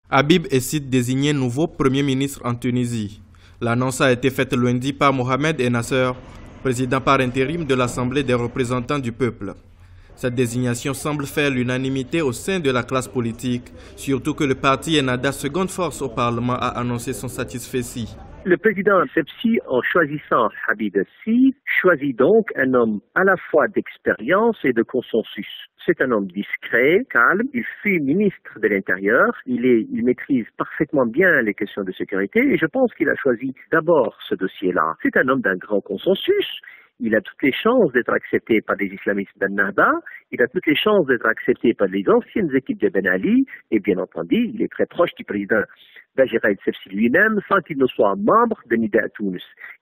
Habib Essid désigné nouveau Premier ministre en Tunisie. L'annonce a été faite lundi par Mohamed Ennasser, président par intérim de l'Assemblée des représentants du peuple. Cette désignation semble faire l'unanimité au sein de la classe politique, surtout que le parti Ennahda, seconde force au Parlement, a annoncé son satisfecit. Le président Sebsi, en choisissant Habib Essid, choisit donc un homme à la fois d'expérience et de consensus. C'est un homme discret, calme, il fut ministre de l'Intérieur, il maîtrise parfaitement bien les questions de sécurité et je pense qu'il a choisi d'abord ce dossier-là. C'est un homme d'un grand consensus. Il a toutes les chances d'être accepté par les islamistes d'Ennahda, il a toutes les chances d'être accepté par les anciennes équipes de Ben Ali, et bien entendu, il est très proche du président Beji Caïd Sebsi lui-même, sans qu'il ne soit membre de Nida Tunis.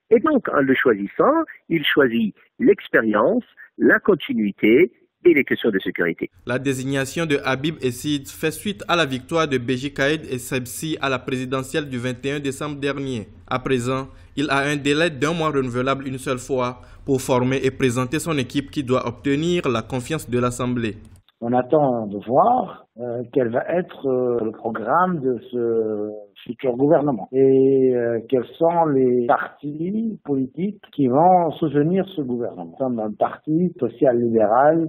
Et donc, en le choisissant, il choisit l'expérience, la continuité et les questions de sécurité. La désignation de Habib Essid fait suite à la victoire de Beji Caïd Sebsi à la présidentielle du 21 décembre dernier. À présent, il a un délai d'1 mois renouvelable une seule fois pour former et présenter son équipe qui doit obtenir la confiance de l'Assemblée. On attend de voir quel va être le programme de ce futur gouvernement et quels sont les partis politiques qui vont soutenir ce gouvernement. Nous sommes un parti social-libéral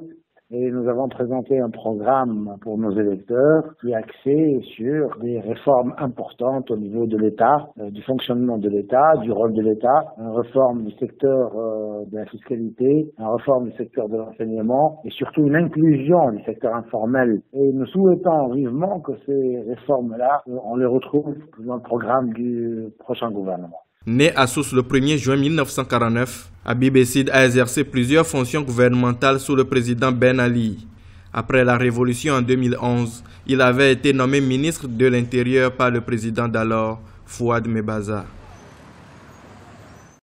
et nous avons présenté un programme pour nos électeurs qui est axé sur des réformes importantes au niveau de l'État, du fonctionnement de l'État, du rôle de l'État, une réforme du secteur de la fiscalité, une réforme du secteur de l'enseignement et surtout une inclusion du secteur informel. Et nous souhaitons vivement que ces réformes-là, on les retrouve dans le programme du prochain gouvernement. Né à Sousse le 1er juin 1949, Habib Essid a exercé plusieurs fonctions gouvernementales sous le président Ben Ali. Après la révolution en 2011, il avait été nommé ministre de l'Intérieur par le président d'alors, Fouad Mebaza.